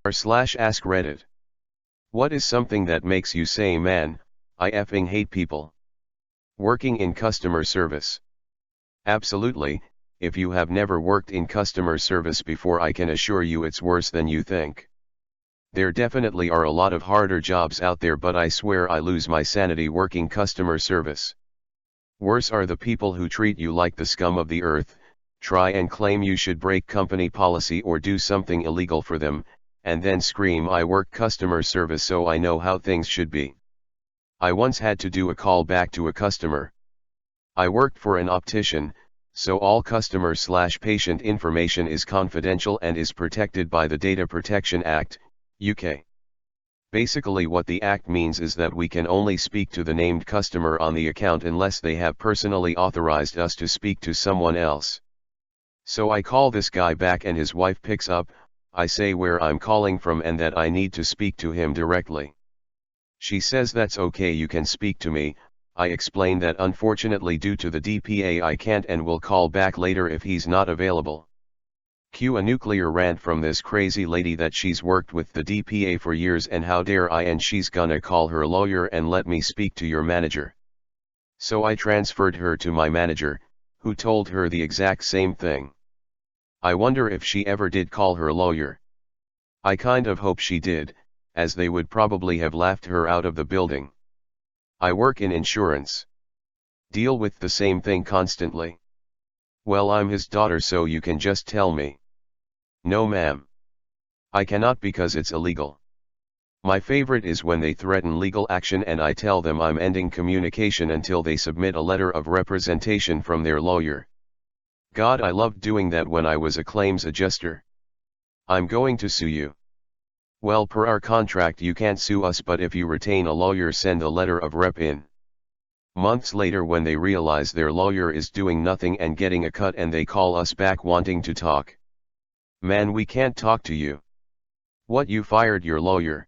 r/AskReddit. What is something that makes you say, man, I effing hate people? Working in customer service. Absolutely, if you have never worked in customer service before, I can assure you it's worse than you think. There definitely are a lot of harder jobs out there, but I swear I lose my sanity working customer service. Worse are the people who treat you like the scum of the earth, try and claim you should break company policy or do something illegal for them, and then scream, I work customer service so I know how things should be. I once had to do a call back to a customer. I worked for an optician, so all customer/patient information is confidential and is protected by the Data Protection Act, UK. Basically what the act means is that we can only speak to the named customer on the account unless they have personally authorized us to speak to someone else. So I call this guy back and his wife picks up. I say where I'm calling from and that I need to speak to him directly. She says that's okay, you can speak to me. I explain that unfortunately due to the DPA I can't and will call back later if he's not available. Cue a nuclear rant from this crazy lady that she's worked with the DPA for years and how dare I, and she's gonna call her lawyer and let me speak to your manager. So I transferred her to my manager, who told her the exact same thing. I wonder if she ever did call her lawyer. I kind of hope she did, as they would probably have laughed her out of the building. I work in insurance. Deal with the same thing constantly. Well, I'm his daughter, so you can just tell me. No ma'am. I cannot because it's illegal. My favorite is when they threaten legal action and I tell them I'm ending communication until they submit a letter of representation from their lawyer. God, I loved doing that when I was a claims adjuster. I'm going to sue you. Well, per our contract you can't sue us, but if you retain a lawyer, send a letter of rep in. Months later, when they realize their lawyer is doing nothing and getting a cut, and they call us back wanting to talk. Man, we can't talk to you. What, you fired your lawyer?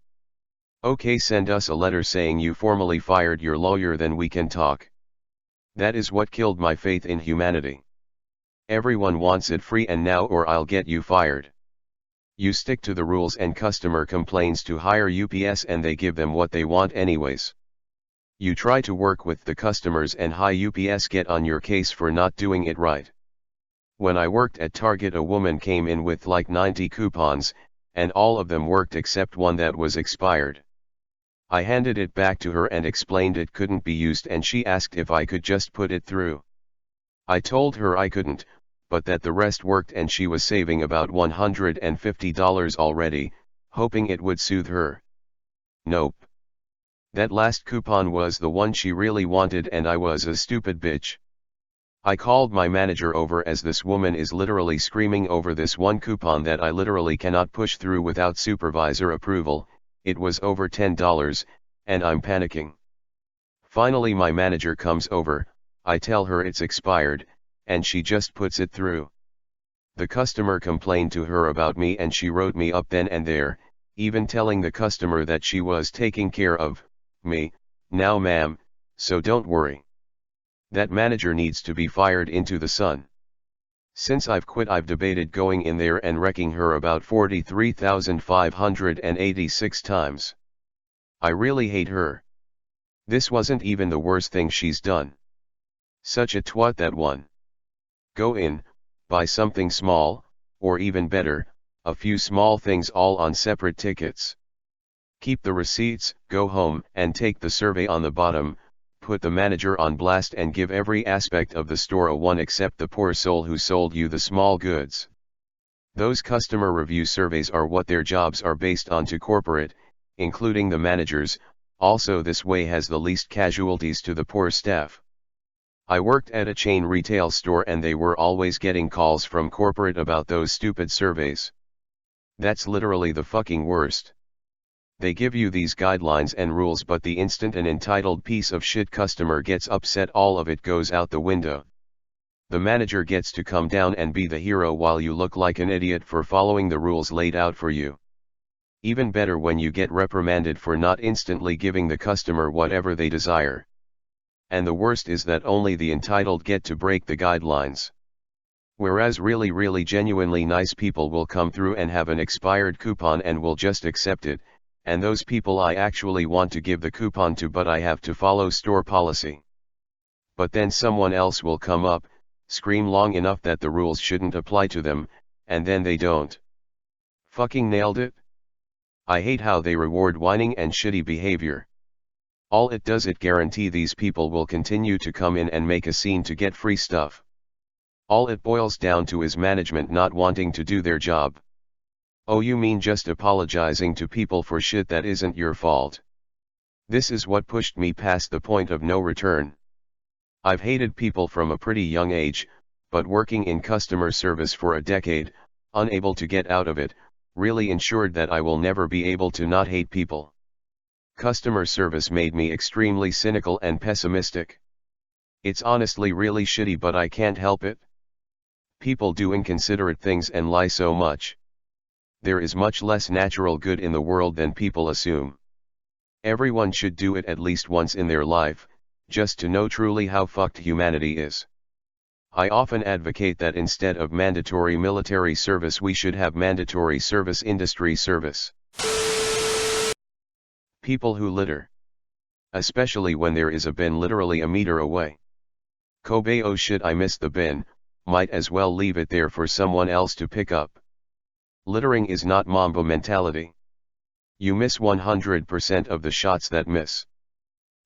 Okay, send us a letter saying you formally fired your lawyer, then we can talk. That is what killed my faith in humanity. Everyone wants it free and now, or I'll get you fired. You stick to the rules and customer complains to hire UPS and they give them what they want anyways. You try to work with the customers and UPS get on your case for not doing it right. When I worked at Target, a woman came in with like 90 coupons, and all of them worked except one that was expired. I handed it back to her and explained it couldn't be used, and she asked if I could just put it through. I told her I couldn't, but that the rest worked and she was saving about $150 already, hoping it would soothe her. Nope. That last coupon was the one she really wanted and I was a stupid bitch. I called my manager over as this woman is literally screaming over this one coupon that I literally cannot push through without supervisor approval. It was over $10, and I'm panicking. Finally my manager comes over, I tell her it's expired, and she just puts it through. The customer complained to her about me and she wrote me up then and there, even telling the customer that she was taking care of me. Now ma'am, so don't worry. That manager needs to be fired into the sun. Since I've quit, I've debated going in there and wrecking her about 43,586 times. I really hate her. This wasn't even the worst thing she's done. Such a twat, that one. Go in, buy something small, or even better, a few small things all on separate tickets. Keep the receipts, go home and take the survey on the bottom, put the manager on blast and give every aspect of the store a 1 except the poor soul who sold you the small goods. Those customer review surveys are what their jobs are based on to corporate, including the managers. Also, this way has the least casualties to the poor staff. I worked at a chain retail store and they were always getting calls from corporate about those stupid surveys. That's literally the fucking worst. They give you these guidelines and rules, but the instant an entitled piece of shit customer gets upset, all of it goes out the window. The manager gets to come down and be the hero while you look like an idiot for following the rules laid out for you. Even better when you get reprimanded for not instantly giving the customer whatever they desire. And the worst is that only the entitled get to break the guidelines. Whereas really genuinely nice people will come through and have an expired coupon and will just accept it, and those people I actually want to give the coupon to, but I have to follow store policy. But then someone else will come up, scream long enough that the rules shouldn't apply to them, and then they don't. Fucking nailed it. I hate how they reward whining and shitty behavior. All it does, it guarantee these people will continue to come in and make a scene to get free stuff. All it boils down to is management not wanting to do their job. Oh, you mean just apologizing to people for shit that isn't your fault? This is what pushed me past the point of no return. I've hated people from a pretty young age, but working in customer service for a decade, unable to get out of it, really ensured that I will never be able to not hate people. Customer service made me extremely cynical and pessimistic. It's honestly really shitty, but I can't help it. People do inconsiderate things and lie so much. There is much less natural good in the world than people assume. Everyone should do it at least once in their life, just to know truly how fucked humanity is. I often advocate that instead of mandatory military service we should have mandatory service industry service. People who litter. Especially when there is a bin literally a meter away. Kobe, oh shit, I missed the bin, might as well leave it there for someone else to pick up. Littering is not Mamba mentality. You miss 100% of the shots that miss.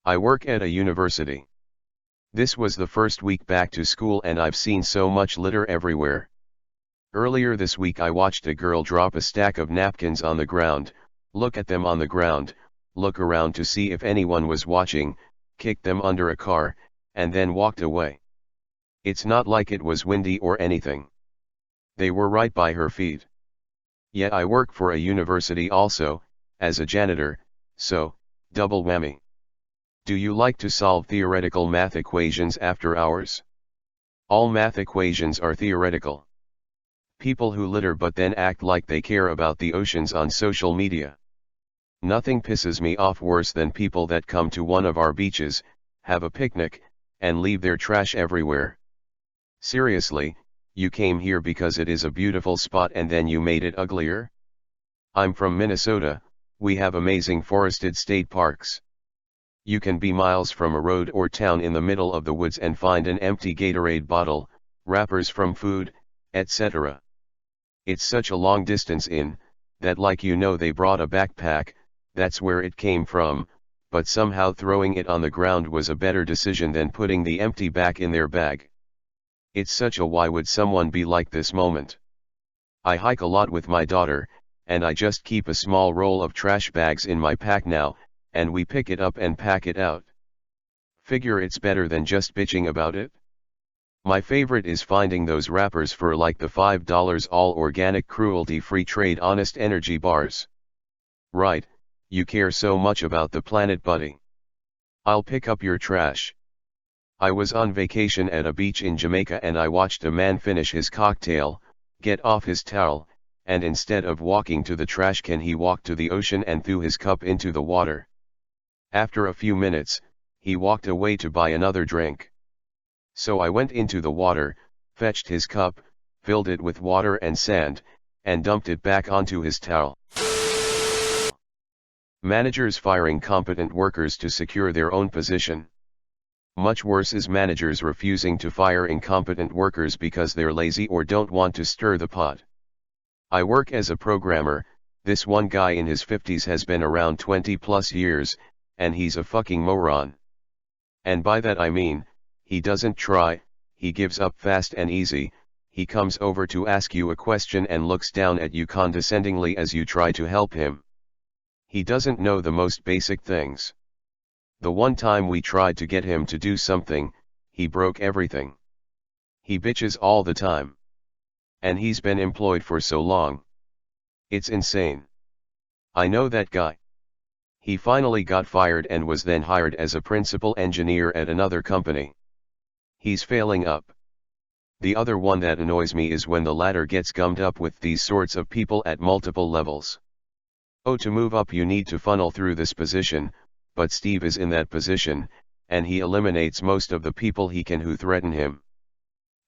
I work at a university. This was the first week back to school and I've seen so much litter everywhere. Earlier this week I watched a girl drop a stack of napkins on the ground, look at them on the ground, look around to see if anyone was watching, kicked them under a car, and then walked away. It's not like it was windy or anything. They were right by her feet. Yet I work for a university also, as a janitor, so, double whammy. Do you like to solve theoretical math equations after hours? All math equations are theoretical. People who litter but then act like they care about the oceans on social media. Nothing pisses me off worse than people that come to one of our beaches, have a picnic, and leave their trash everywhere. Seriously, you came here because it is a beautiful spot and then you made it uglier? I'm from Minnesota, we have amazing forested state parks. You can be miles from a road or town in the middle of the woods and find an empty Gatorade bottle, wrappers from food, etc. It's such a long distance in, that like they brought a backpack, that's where it came from, but somehow throwing it on the ground was a better decision than putting the empty back in their bag. It's such a why would someone be like this moment. I hike a lot with my daughter, and I just keep a small roll of trash bags in my pack now, and we pick it up and pack it out. Figure it's better than just bitching about it. My favorite is finding those wrappers for like the $5 all organic cruelty-free trade Honest Energy bars. Right, you care so much about the planet, buddy. I'll pick up your trash. I was on vacation at a beach in Jamaica and I watched a man finish his cocktail, get off his towel, and instead of walking to the trash can he walked to the ocean and threw his cup into the water. After a few minutes, he walked away to buy another drink. So I went into the water, fetched his cup, filled it with water and sand, and dumped it back onto his towel. Managers firing competent workers to secure their own position. Much worse is managers refusing to fire incompetent workers because they're lazy or don't want to stir the pot. I work as a programmer, this one guy in his 50s has been around 20 plus years, and he's a fucking moron. And by that I mean, he doesn't try, he gives up fast and easy, he comes over to ask you a question and looks down at you condescendingly as you try to help him. He doesn't know the most basic things. The one time we tried to get him to do something, he broke everything. He bitches all the time. And he's been employed for so long. It's insane. I know that guy. He finally got fired and was then hired as a principal engineer at another company. He's failing up. The other one that annoys me is when the ladder gets gummed up with these sorts of people at multiple levels. Oh, to move up you need to funnel through this position, but Steve is in that position, and he eliminates most of the people he can who threaten him.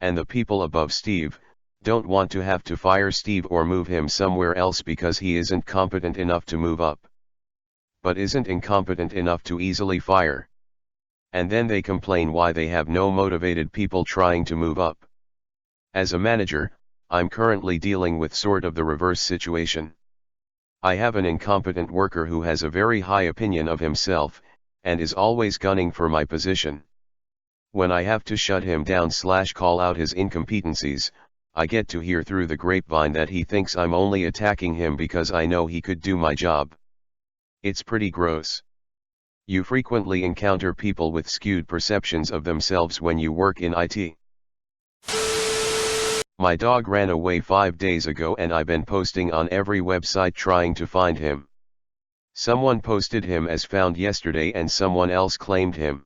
And the people above Steve, Don't want to have to fire Steve or move him somewhere else because he isn't competent enough to move up. But isn't incompetent enough to easily fire. And then they complain why they have no motivated people trying to move up. As a manager, I'm currently dealing with sort of the reverse situation. I have an incompetent worker who has a very high opinion of himself, and is always gunning for my position. When I have to shut him down / call out his incompetencies, I get to hear through the grapevine that he thinks I'm only attacking him because I know he could do my job. It's pretty gross. You frequently encounter people with skewed perceptions of themselves when you work in IT. My dog ran away 5 days ago and I've been posting on every website trying to find him. Someone posted him as found yesterday and someone else claimed him.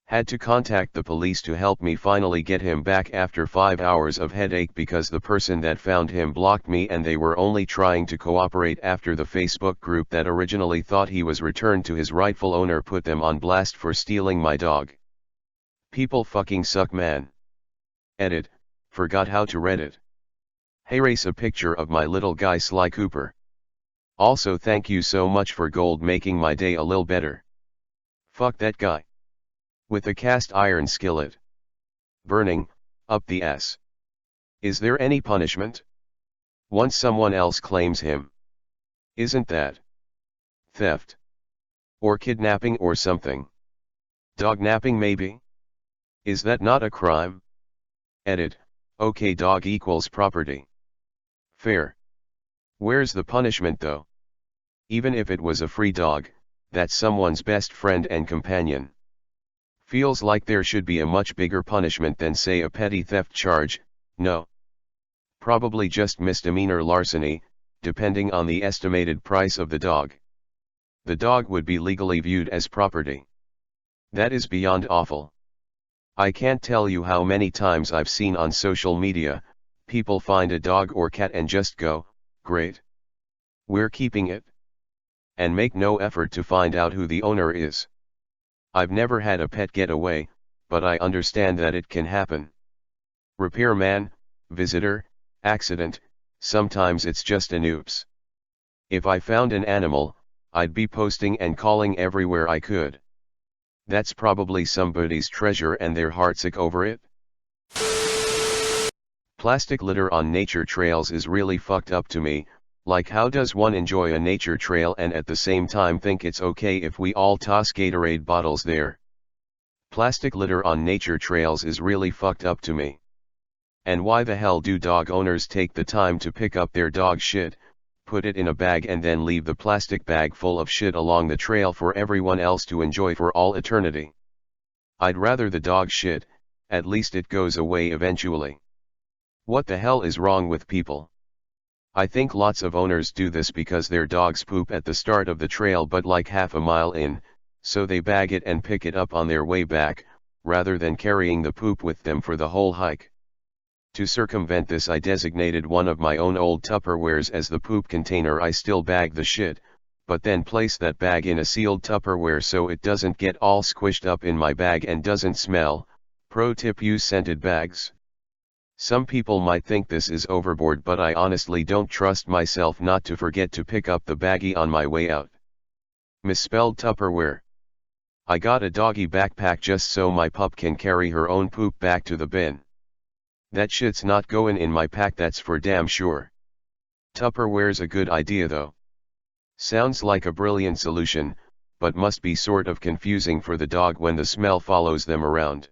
Had to contact the police to help me finally get him back after 5 hours of headache because the person that found him blocked me and they were only trying to cooperate after the Facebook group that originally thought he was returned to his rightful owner put them on blast for stealing my dog. People fucking suck, man. Edit, forgot how to Reddit. Hey, race a picture of my little guy Sly Cooper. Also thank you so much for gold making my day a little better. Fuck that guy. With a cast iron skillet. Burning, up the ass. Is there any punishment? Once someone else claims him. Isn't that theft? Or kidnapping or something? Dog napping maybe? Is that not a crime? Edit, okay, dog equals property. Fair. Where's the punishment though? Even if it was a free dog, that's someone's best friend and companion. Feels like there should be a much bigger punishment than say a petty theft charge, no. Probably just misdemeanor larceny, depending on the estimated price of the dog. The dog would be legally viewed as property. That is beyond awful. I can't tell you how many times I've seen on social media, people find a dog or cat and just go, great. We're keeping it. And make no effort to find out who the owner is. I've never had a pet get away, but I understand that it can happen. Repairman, visitor, accident, sometimes it's just an oops. If I found an animal, I'd be posting and calling everywhere I could. That's probably somebody's treasure and they're heartsick over it. Plastic litter on nature trails is really fucked up to me. Like, how does one enjoy a nature trail and at the same time think it's okay if we all toss Gatorade bottles there? Plastic litter on nature trails is really fucked up to me. And why the hell do dog owners take the time to pick up their dog shit, put it in a bag and then leave the plastic bag full of shit along the trail for everyone else to enjoy for all eternity? I'd rather the dog shit, at least it goes away eventually. What the hell is wrong with people? I think lots of owners do this because their dogs poop at the start of the trail but like half a mile in, so they bag it and pick it up on their way back, rather than carrying the poop with them for the whole hike. To circumvent this, I designated one of my own old Tupperwares as the poop container. I still bag the shit, but then place that bag in a sealed Tupperware so it doesn't get all squished up in my bag and doesn't smell. Pro tip: use scented bags. Some people might think this is overboard, but I honestly don't trust myself not to forget to pick up the baggie on my way out. Misspelled Tupperware. I got a doggy backpack just so my pup can carry her own poop back to the bin. That shit's not going in my pack, that's for damn sure. Tupperware's a good idea though. Sounds like a brilliant solution, but must be sort of confusing for the dog when the smell follows them around.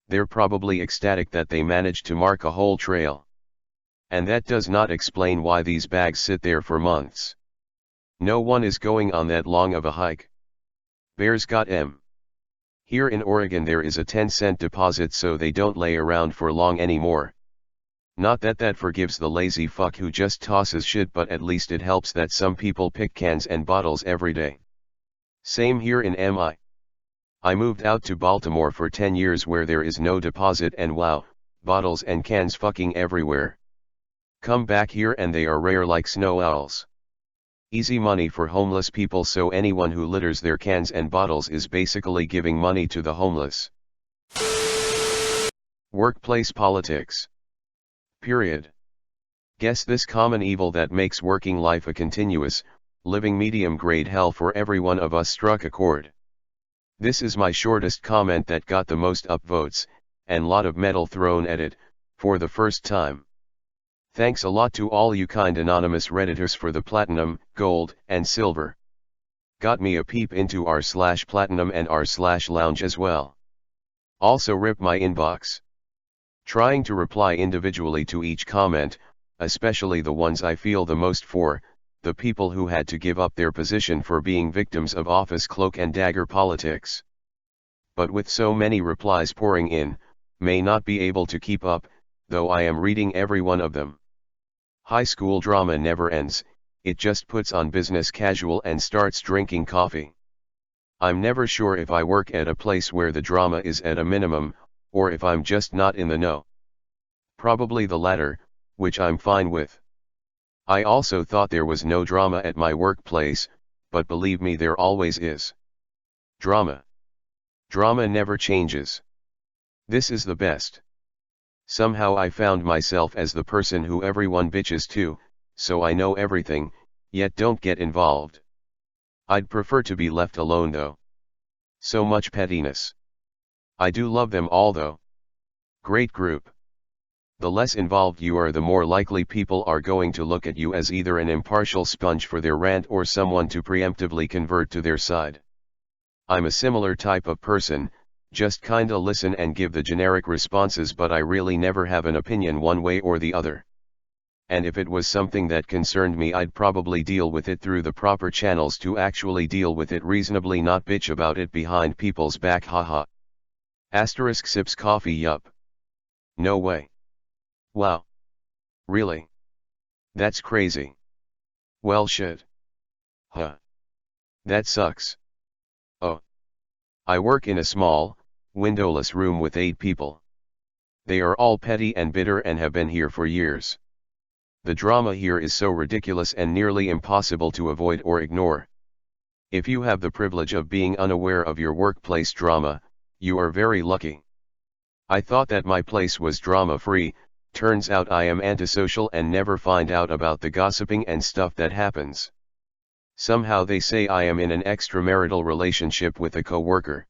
They're probably ecstatic that they managed to mark a whole trail. And that does not explain why these bags sit there for months. No one is going on that long of a hike. Bears got M. Here in Oregon there is a 10-cent deposit so they don't lay around for long anymore. Not that that forgives the lazy fuck who just tosses shit, but at least it helps that some people pick cans and bottles every day. Same here in MI. I moved out to Baltimore for 10 years where there is no deposit and wow, bottles and cans fucking everywhere. Come back here and they are rare like snow owls. Easy money for homeless people, so anyone who litters their cans and bottles is basically giving money to the homeless. Workplace politics. Period. Guess this common evil that makes working life a continuous, living medium-grade hell for every one of us struck a chord. This is my shortest comment that got the most upvotes, and lot of metal thrown at it, for the first time. Thanks a lot to all you kind anonymous Redditors for the platinum, gold, and silver. Got me a peep into r/platinum and r/lounge as well. Also rip my inbox. Trying to reply individually to each comment, especially the ones I feel the most for, the people who had to give up their position for being victims of office cloak and dagger politics. But with so many replies pouring in, may not be able to keep up, though I am reading every one of them. High school drama never ends, it just puts on business casual and starts drinking coffee. I'm never sure if I work at a place where the drama is at a minimum, or if I'm just not in the know. Probably the latter, which I'm fine with. I also thought there was no drama at my workplace, but believe me, there always is. Drama. Drama never changes. This is the best. Somehow I found myself as the person who everyone bitches to, so I know everything, yet don't get involved. I'd prefer to be left alone though. So much pettiness. I do love them all though. Great group. The less involved you are, the more likely people are going to look at you as either an impartial sponge for their rant or someone to preemptively convert to their side. I'm a similar type of person, just kinda listen and give the generic responses, but I really never have an opinion one way or the other. And if it was something that concerned me, I'd probably deal with it through the proper channels to actually deal with it reasonably, not bitch about it behind people's back, haha. Asterisk sips coffee, yup. No way. Wow. Really? That's crazy. Well shit. Huh. That sucks. Oh. I work in a small, windowless room with 8 people. They are all petty and bitter and have been here for years. The drama here is so ridiculous and nearly impossible to avoid or ignore. If you have the privilege of being unaware of your workplace drama, you are very lucky. I thought that my place was drama-free, turns out I am antisocial and never find out about the gossiping and stuff that happens. Somehow they say I am in an extramarital relationship with a co-worker.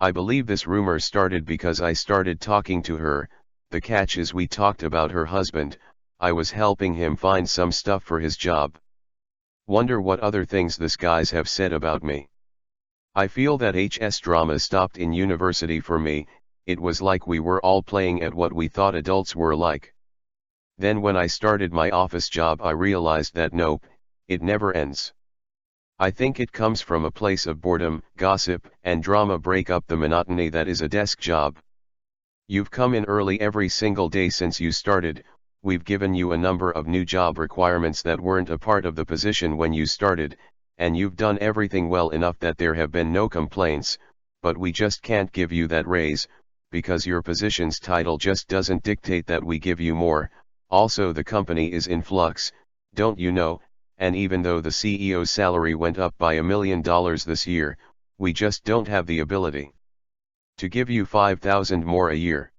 I believe this rumor started because I started talking to her. The catch is we talked about her husband. I was helping him find some stuff for his job. Wonder what other things this guys have said about me. I feel that HS drama stopped in university for me. It was like we were all playing at what we thought adults were like. Then when I started my office job, I realized that nope, it never ends. I think it comes from a place of boredom, gossip, and drama break up the monotony that is a desk job. You've come in early every single day since you started, we've given you a number of new job requirements that weren't a part of the position when you started, and you've done everything well enough that there have been no complaints, but we just can't give you that raise, because your position's title just doesn't dictate that we give you more. Also the company is in flux, don't you know? And even though the CEO's salary went up by $1 million this year, we just don't have the ability to give you $5,000 more a year.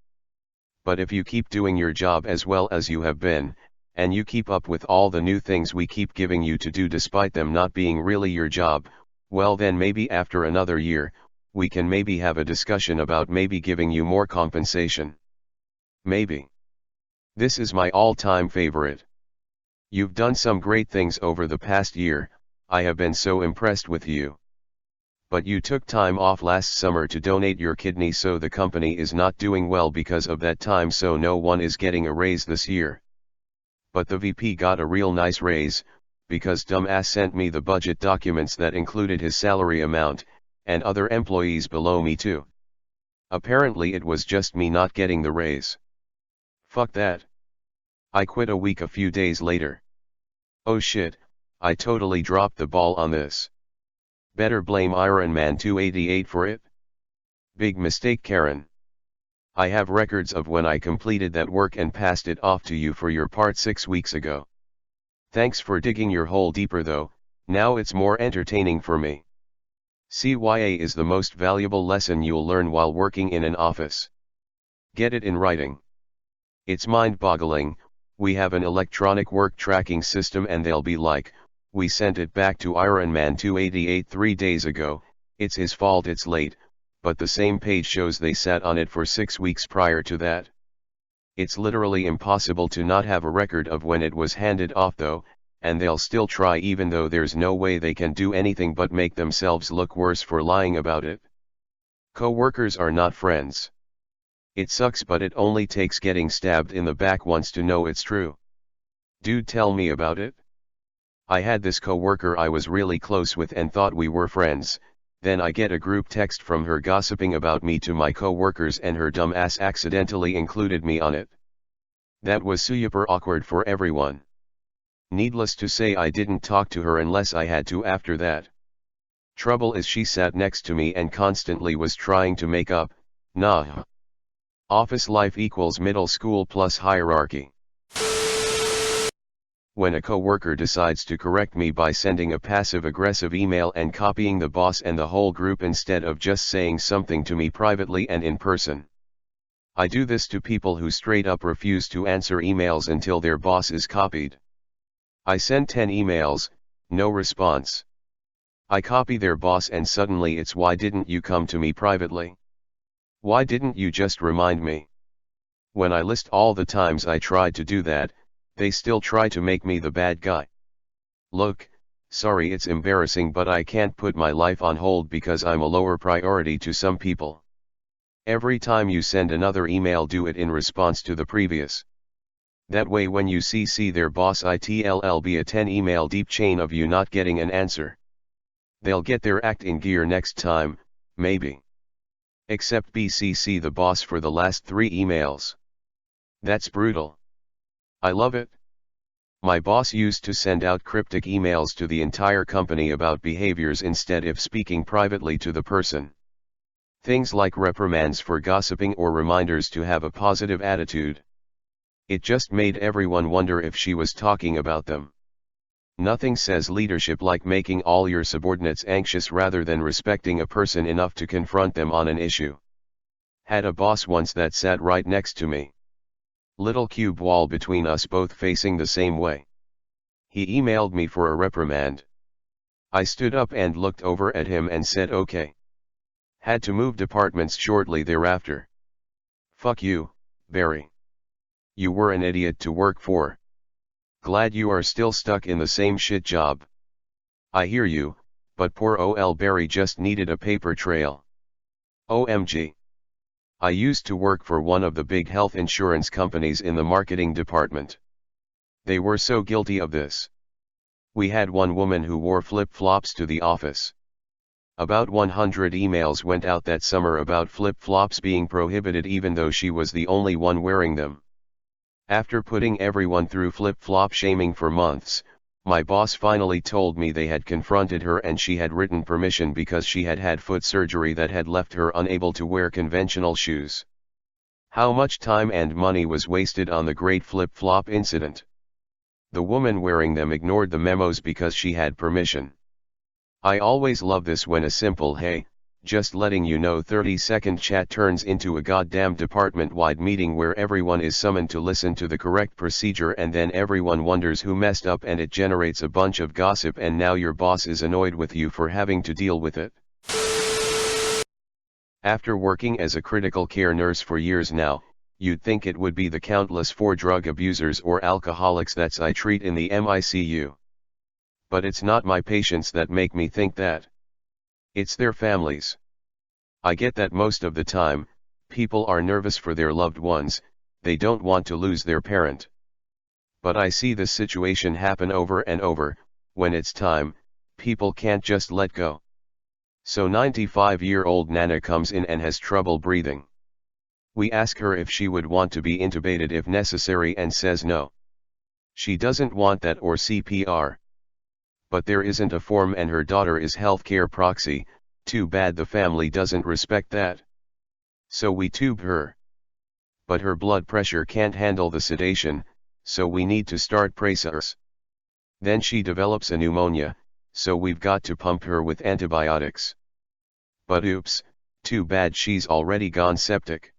But if you keep doing your job as well as you have been, and you keep up with all the new things we keep giving you to do despite them not being really your job, well then maybe after another year, we can maybe have a discussion about maybe giving you more compensation. Maybe. This is my all-time favorite. You've done some great things over the past year, I have been so impressed with you. But you took time off last summer to donate your kidney, so the company is not doing well because of that time, so no one is getting a raise this year. But the VP got a real nice raise, because dumbass sent me the budget documents that included his salary amount, and other employees below me too. Apparently it was just me not getting the raise. Fuck that. I quit a few days later. Oh shit, I totally dropped the ball on this. Better blame Iron Man 288 for it. Big mistake, Karen. I have records of when I completed that work and passed it off to you for your part 6 weeks ago. Thanks for digging your hole deeper though, now it's more entertaining for me. CYA is the most valuable lesson you'll learn while working in an office. Get it in writing. It's mind-boggling. We have an electronic work tracking system and they'll be like, we sent it back to Iron Man 288 3 days ago, it's his fault it's late, but the same page shows they sat on it for 6 weeks prior to that. It's literally impossible to not have a record of when it was handed off though, and they'll still try even though there's no way they can do anything but make themselves look worse for lying about it. Co-workers are not friends. It sucks but it only takes getting stabbed in the back once to know it's true. Dude, tell me about it. I had this co-worker I was really close with and thought we were friends, then I get a group text from her gossiping about me to my co-workers and her dumb ass accidentally included me on it. That was super awkward for everyone. Needless to say I didn't talk to her unless I had to after that. Trouble is she sat next to me and constantly was trying to make up, nah. Office life equals middle school plus hierarchy. When a coworker decides to correct me by sending a passive-aggressive email and copying the boss and the whole group instead of just saying something to me privately and in person. I do this to people who straight up refuse to answer emails until their boss is copied. I send 10 emails, no response. I copy their boss and suddenly it's why didn't you come to me privately? Why didn't you just remind me? When I list all the times I tried to do that, they still try to make me the bad guy. Look, sorry it's embarrassing but I can't put my life on hold because I'm a lower priority to some people. Every time you send another email do it in response to the previous. That way when you CC their boss it'll be a 10 email deep chain of you not getting an answer. They'll get their act in gear next time, maybe. Except BCC the boss for the last 3 emails. That's brutal. I love it. My boss used to send out cryptic emails to the entire company about behaviors instead of speaking privately to the person. Things like reprimands for gossiping or reminders to have a positive attitude. It just made everyone wonder if she was talking about them. Nothing says leadership like making all your subordinates anxious rather than respecting a person enough to confront them on an issue. Had a boss once that sat right next to me. Little cube wall between us both facing the same way. He emailed me for a reprimand. I stood up and looked over at him and said okay. Had to move departments shortly thereafter. Fuck you, Barry. You were an idiot to work for. Glad you are still stuck in the same shit job. I hear you, but poor ol Barry just needed a paper trail. OMG. I used to work for one of the big health insurance companies in the marketing department. They were so guilty of this. We had one woman who wore flip-flops to the office. About 100 emails went out that summer about flip-flops being prohibited even though she was the only one wearing them. After putting everyone through flip-flop shaming for months, my boss finally told me they had confronted her and she had written permission because she had had foot surgery that had left her unable to wear conventional shoes. How much time and money was wasted on the great flip-flop incident? The woman wearing them ignored the memos because she had permission. I always love this when a simple hey, just letting you know 30-second chat turns into a goddamn department-wide meeting where everyone is summoned to listen to the correct procedure and then everyone wonders who messed up and it generates a bunch of gossip and now your boss is annoyed with you for having to deal with it. After working as a critical care nurse for years now, you'd think it would be the countless 4 drug abusers or alcoholics that I treat in the MICU. But it's not my patients that make me think that. It's their families. I get that most of the time, people are nervous for their loved ones, they don't want to lose their parent. But I see this situation happen over and over, when it's time, people can't just let go. So 95-year-old Nana comes in and has trouble breathing. We ask her if she would want to be intubated if necessary and says no. She doesn't want that or CPR. But there isn't a form and her daughter is healthcare proxy, too bad the family doesn't respect that. So we tube her. But her blood pressure can't handle the sedation, so we need to start pressors. Then she develops a pneumonia, so we've got to pump her with antibiotics. But oops, too bad she's already gone septic.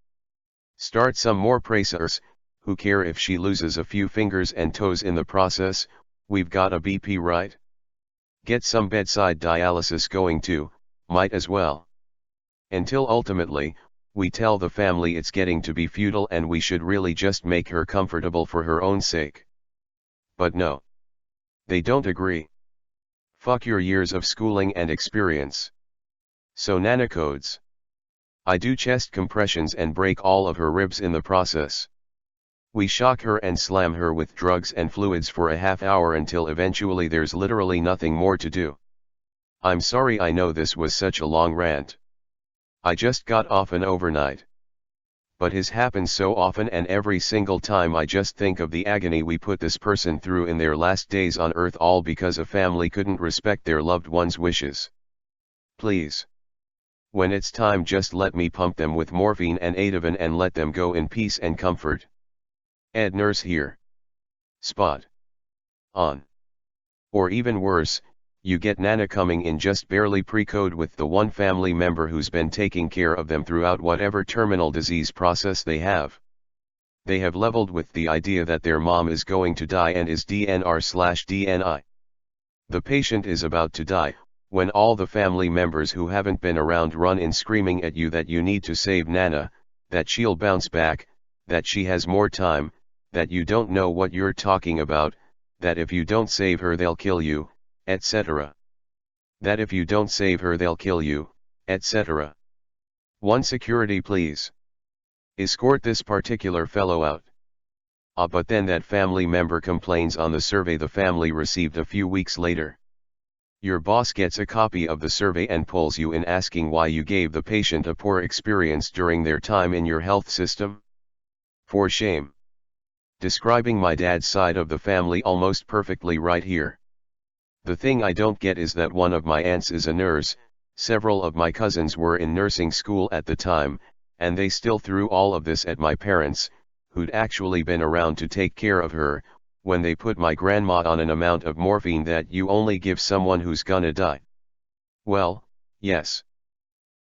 Start some more pressors, who care if she loses a few fingers and toes in the process, we've got a BP, right? Get some bedside dialysis going too, might as well. Until ultimately, we tell the family it's getting to be futile and we should really just make her comfortable for her own sake. But no. They don't agree. Fuck your years of schooling and experience. So Nana codes. I do chest compressions and break all of her ribs in the process. We shock her and slam her with drugs and fluids for a half hour until eventually there's literally nothing more to do. I'm sorry, I know this was such a long rant. I just got off an overnight. But his happens so often, and every single time I just think of the agony we put this person through in their last days on earth, all because a family couldn't respect their loved one's wishes. Please. When it's time, just let me pump them with morphine and Ativan and let them go in peace and comfort. Ed nurse here. Spot on. Or even worse, you get Nana coming in just barely pre-code with the one family member who's been taking care of them throughout whatever terminal disease process they have. They have leveled with the idea that their mom is going to die and is DNR/DNI. The patient is about to die, when all the family members who haven't been around run in screaming at you that you need to save Nana, that she'll bounce back, that she has more time, that you don't know what you're talking about, that if you don't save her they'll kill you, etc. That if you don't save her they'll kill you, etc. One security please. Escort this particular fellow out. But then that family member complains on the survey the family received a few weeks later. Your boss gets a copy of the survey and pulls you in asking why you gave the patient a poor experience during their time in your health system. For shame. Describing my dad's side of the family almost perfectly right here. The thing I don't get is that one of my aunts is a nurse, several of my cousins were in nursing school at the time, and they still threw all of this at my parents, who'd actually been around to take care of her, when they put my grandma on an amount of morphine that you only give someone who's gonna die. Well, yes.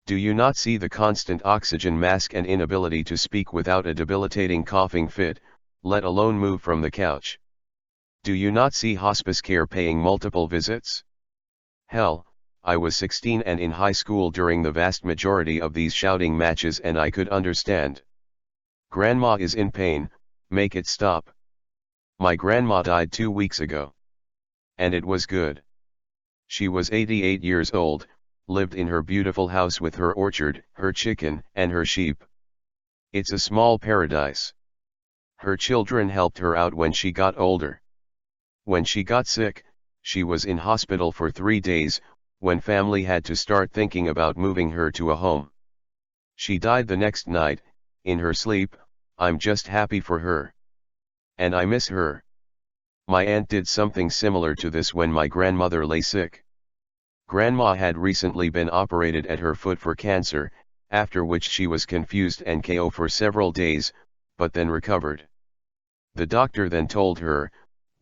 Do you not see the constant oxygen mask and inability to speak without a debilitating coughing fit, let alone move from the couch? Do you not see hospice care paying multiple visits? Hell, I was 16 and in high school during the vast majority of these shouting matches, and I could understand. Grandma is in pain, make it stop. My grandma died 2 weeks ago. And it was good. She was 88 years old, lived in her beautiful house with her orchard, her chicken, and her sheep. It's a small paradise. Her children helped her out when she got older. When she got sick, she was in hospital for 3 days, when family had to start thinking about moving her to a home. She died the next night, in her sleep. I'm just happy for her. And I miss her. My aunt did something similar to this when my grandmother lay sick. Grandma had recently been operated at her foot for cancer, after which she was confused and KO for several days, but then recovered. The doctor then told her,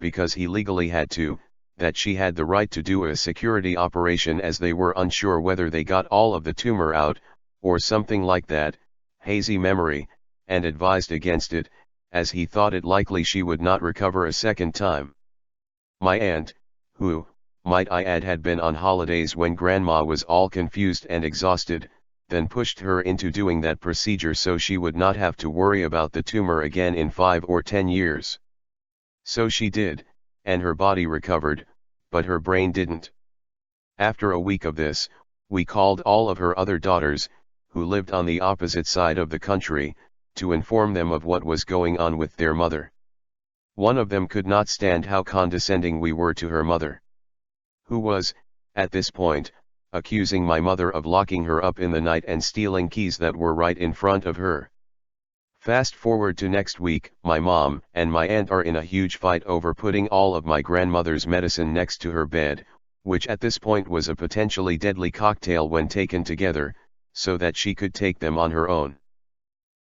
because he legally had to, that she had the right to do a security operation as they were unsure whether they got all of the tumor out, or something like that, hazy memory, and advised against it, as he thought it likely she would not recover a second time. My aunt, who, might I add, had been on holidays when Grandma was all confused and exhausted, then pushed her into doing that procedure so she would not have to worry about the tumor again in 5 or 10 years. So she did, and her body recovered, but her brain didn't. After a week of this, we called all of her other daughters, who lived on the opposite side of the country, to inform them of what was going on with their mother. One of them could not stand how condescending we were to her mother, who was, at this point, accusing my mother of locking her up in the night and stealing keys that were right in front of her. Fast forward to next week, my mom and my aunt are in a huge fight over putting all of my grandmother's medicine next to her bed, which at this point was a potentially deadly cocktail when taken together, so that she could take them on her own.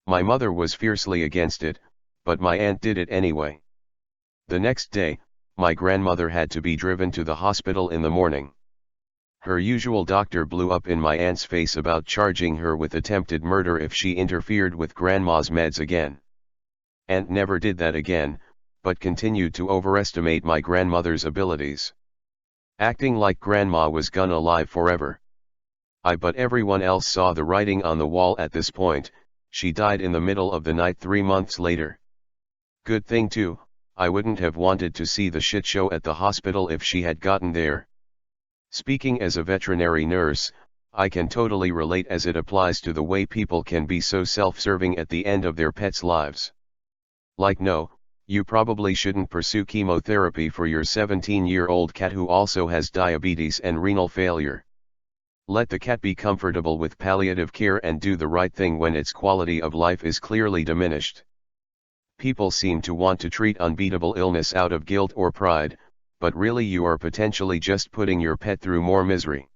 My mother was fiercely against it, but my aunt did it anyway. The next day, my grandmother had to be driven to the hospital in the morning. Her usual doctor blew up in my aunt's face about charging her with attempted murder if she interfered with Grandma's meds again. Aunt never did that again, but continued to overestimate my grandmother's abilities. Acting like grandma was gonna live forever. But everyone else saw the writing on the wall at this point. She died in the middle of the night 3 months later. Good thing too, I wouldn't have wanted to see the shit show at the hospital if she had gotten there. Speaking as a veterinary nurse, I can totally relate as it applies to the way people can be so self-serving at the end of their pets' lives. Like no, you probably shouldn't pursue chemotherapy for your 17-year-old cat who also has diabetes and renal failure. Let the cat be comfortable with palliative care and do the right thing when its quality of life is clearly diminished. People seem to want to treat unbeatable illness out of guilt or pride, but really you are potentially just putting your pet through more misery.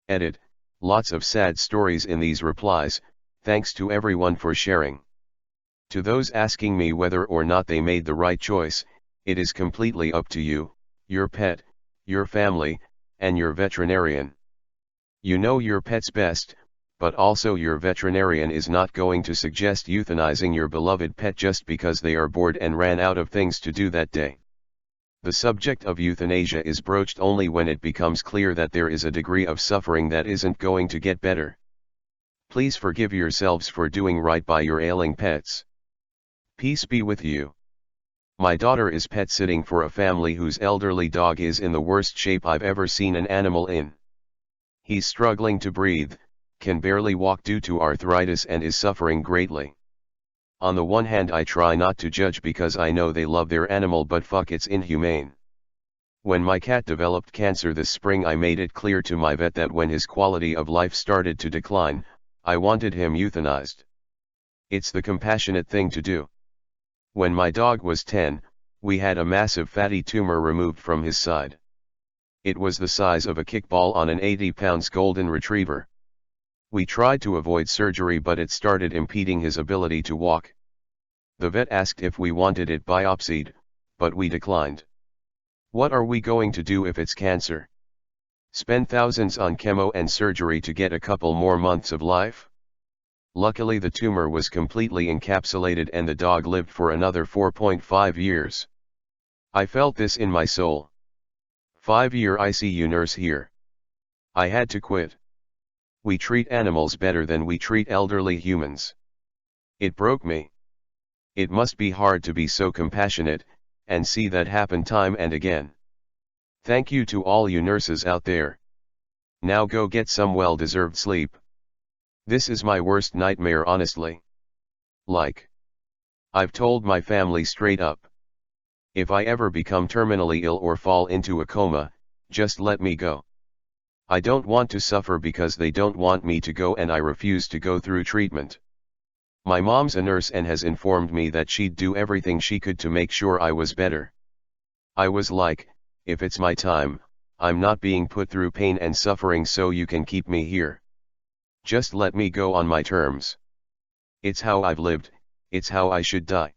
Edit. Lots of sad stories in these replies, thanks to everyone for sharing. To those asking me whether or not they made the right choice, it is completely up to you, your pet, your family, and your veterinarian. You know your pet's best, but also your veterinarian is not going to suggest euthanizing your beloved pet just because they are bored and ran out of things to do that day. The subject of euthanasia is broached only when it becomes clear that there is a degree of suffering that isn't going to get better. Please forgive yourselves for doing right by your ailing pets. Peace be with you. My daughter is pet sitting for a family whose elderly dog is in the worst shape I've ever seen an animal in. He's struggling to breathe, can barely walk due to arthritis and is suffering greatly. On the one hand I try not to judge because I know they love their animal, but fuck, it's inhumane. When my cat developed cancer this spring, I made it clear to my vet that when his quality of life started to decline, I wanted him euthanized. It's the compassionate thing to do. When my dog was 10, we had a massive fatty tumor removed from his side. It was the size of a kickball on an 80-pound golden retriever. We tried to avoid surgery, but it started impeding his ability to walk. The vet asked if we wanted it biopsied, but we declined. What are we going to do if it's cancer? Spend thousands on chemo and surgery to get a couple more months of life? Luckily the tumor was completely encapsulated and the dog lived for another 4.5 years. I felt this in my soul. 5-year ICU nurse here. I had to quit. We treat animals better than we treat elderly humans. It broke me. It must be hard to be so compassionate, and see that happen time and again. Thank you to all you nurses out there. Now go get some well-deserved sleep. This is my worst nightmare, honestly. I've told my family straight up. If I ever become terminally ill or fall into a coma, just let me go. I don't want to suffer because they don't want me to go, and I refuse to go through treatment. My mom's a nurse and has informed me that she'd do everything she could to make sure I was better. I was like, if it's my time, I'm not being put through pain and suffering so you can keep me here. Just let me go on my terms. It's how I've lived, it's how I should die.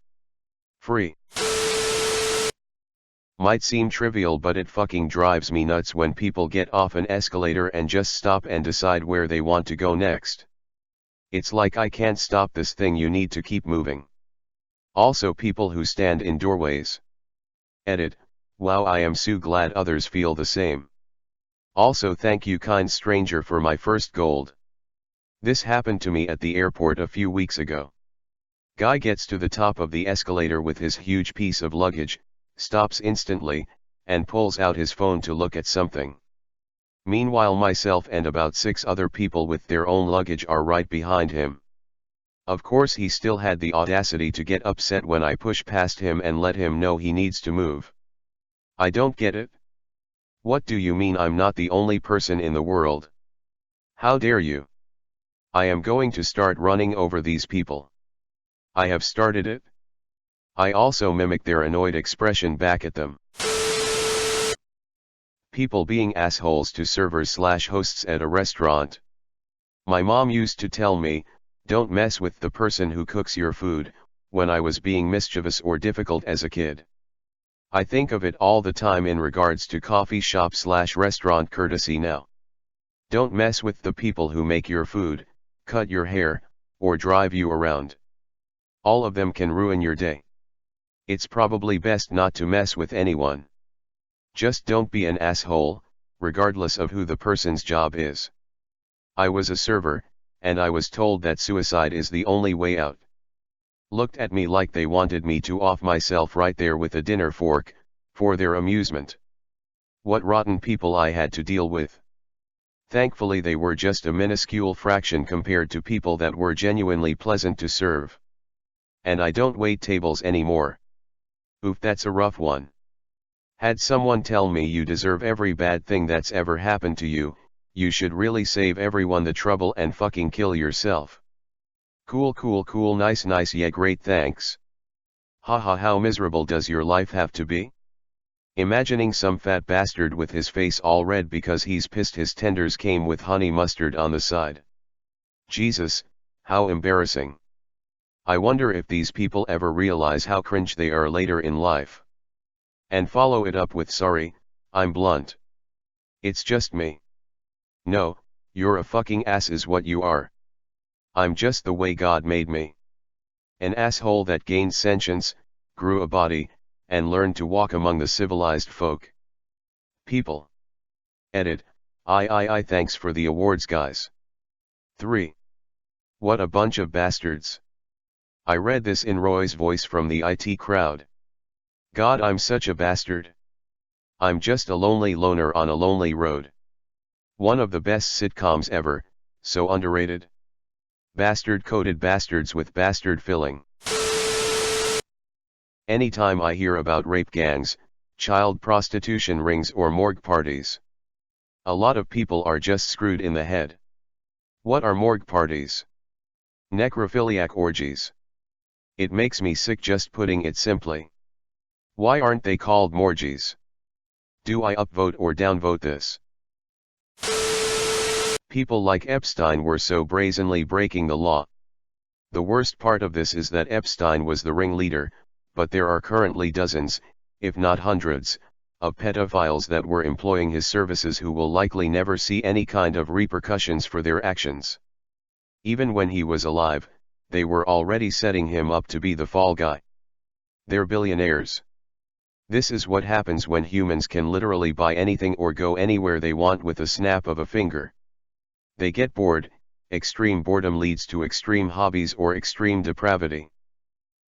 Free. Might seem trivial, but it fucking drives me nuts when people get off an escalator and just stop and decide where they want to go next. It's like, I can't stop this thing, you need to keep moving. Also people who stand in doorways. Edit. Wow, I am so glad others feel the same. Also thank you, kind stranger, for my first gold. This happened to me at the airport a few weeks ago. Guy gets to the top of the escalator with his huge piece of luggage, stops instantly, and pulls out his phone to look at something. Meanwhile myself and about 6 other people with their own luggage are right behind him. Of course he still had the audacity to get upset when I push past him and let him know he needs to move. I don't get it. What do you mean I'm not the only person in the world? How dare you? I am going to start running over these people. I have started it. I also mimic their annoyed expression back at them. People being assholes to servers/hosts at a restaurant. My mom used to tell me, don't mess with the person who cooks your food, when I was being mischievous or difficult as a kid. I think of it all the time in regards to coffee shop/restaurant courtesy now. Don't mess with the people who make your food, cut your hair, or drive you around. All of them can ruin your day. It's probably best not to mess with anyone. Just don't be an asshole, regardless of who the person's job is. I was a server, and I was told that suicide is the only way out. Looked at me like they wanted me to off myself right there with a dinner fork, for their amusement. What rotten people I had to deal with. Thankfully they were just a minuscule fraction compared to people that were genuinely pleasant to serve. And I don't wait tables anymore. Oof, that's a rough one. Had someone tell me you deserve every bad thing that's ever happened to you, you should really save everyone the trouble and fucking kill yourself. Cool, nice, yeah, great, thanks. Haha, how miserable does your life have to be? Imagining some fat bastard with his face all red because he's pissed his tenders came with honey mustard on the side. Jesus, how embarrassing. I wonder if these people ever realize how cringe they are later in life. And follow it up with sorry, I'm blunt. It's just me. No, you're a fucking ass is what you are. I'm just the way God made me. An asshole that gained sentience, grew a body, and learned to walk among the civilized folk. People. Edit, thanks for the awards guys. 3. What a bunch of bastards. I read this in Roy's voice from the IT crowd. God, I'm such a bastard. I'm just a lonely loner on a lonely road. One of the best sitcoms ever, so underrated. Bastard-coated bastards with bastard filling. Anytime I hear about rape gangs, child prostitution rings or morgue parties, a lot of people are just screwed in the head. What are morgue parties? Necrophiliac orgies. It makes me sick just putting it simply. Why aren't they called morgies? Do I upvote or downvote this? People like Epstein were so brazenly breaking the law. The worst part of this is that Epstein was the ringleader, but there are currently dozens, if not hundreds, of pedophiles that were employing his services who will likely never see any kind of repercussions for their actions. Even when he was alive, they were already setting him up to be the fall guy. They're billionaires. This is what happens when humans can literally buy anything or go anywhere they want with a snap of a finger. They get bored, extreme boredom leads to extreme hobbies or extreme depravity.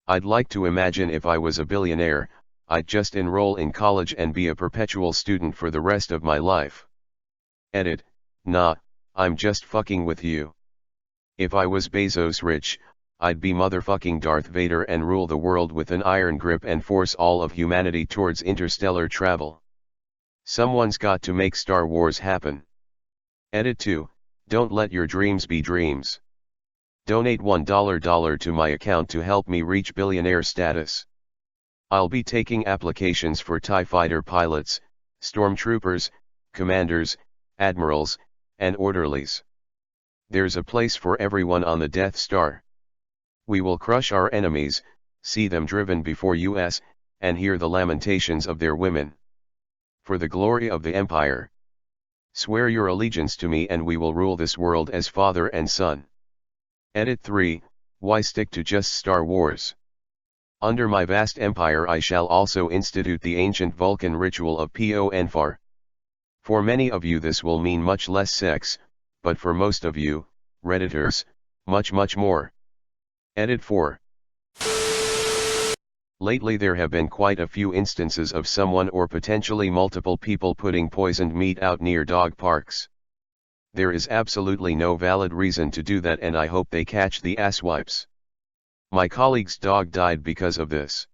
I'd like to imagine if I was a billionaire, I'd just enroll in college and be a perpetual student for the rest of my life. Edit, nah, I'm just fucking with you. If I was Bezos rich, I'd be motherfucking Darth Vader and rule the world with an iron grip and force all of humanity towards interstellar travel. Someone's got to make Star Wars happen. Edit 2, don't let your dreams be dreams. Donate $1 to my account to help me reach billionaire status. I'll be taking applications for TIE fighter pilots, stormtroopers, commanders, admirals, and orderlies. There's a place for everyone on the Death Star. We will crush our enemies, see them driven before us, and hear the lamentations of their women. For the glory of the Empire. Swear your allegiance to me and we will rule this world as father and son. Edit 3, why stick to just Star Wars? Under my vast empire I shall also institute the ancient Vulcan ritual of Ponfar. For many of you this will mean much less sex, but for most of you, Redditors, much more. Edit 4. Lately there have been quite a few instances of someone or potentially multiple people putting poisoned meat out near dog parks. There is absolutely no valid reason to do that and I hope they catch the asswipes. My colleague's dog died because of this.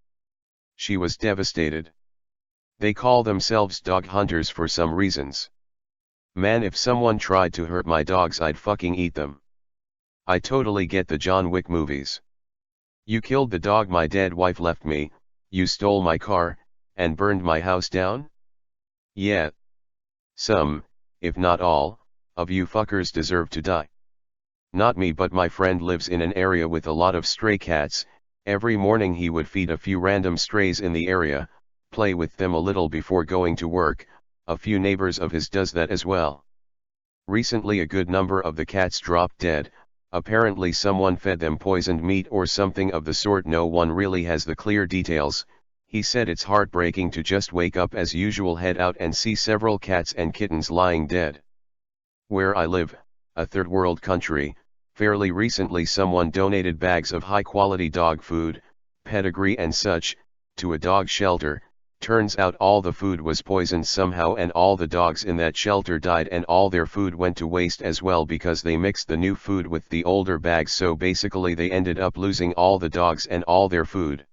She was devastated. They call themselves dog hunters for some reasons. Man, if someone tried to hurt my dogs I'd fucking eat them. I totally get the John Wick movies. You killed the dog my dead wife left me, you stole my car, and burned my house down? Yeah. Some, if not all, of you fuckers deserve to die. Not me, but my friend lives in an area with a lot of stray cats. Every morning he would feed a few random strays in the area, play with them a little before going to work. A few neighbors of his does that as well. Recently a good number of the cats dropped dead, Apparently someone fed them poisoned meat or something of the sort. No one really has the clear details. He said it's heartbreaking to just wake up as usual, head out and see several cats and kittens lying dead. Where I live, a third world country, fairly recently someone donated bags of high quality dog food, pedigree and such, to a dog shelter. Turns out all the food was poisoned somehow and all the dogs in that shelter died and all their food went to waste as well because they mixed the new food with the older bags, so basically they ended up losing all the dogs and all their food.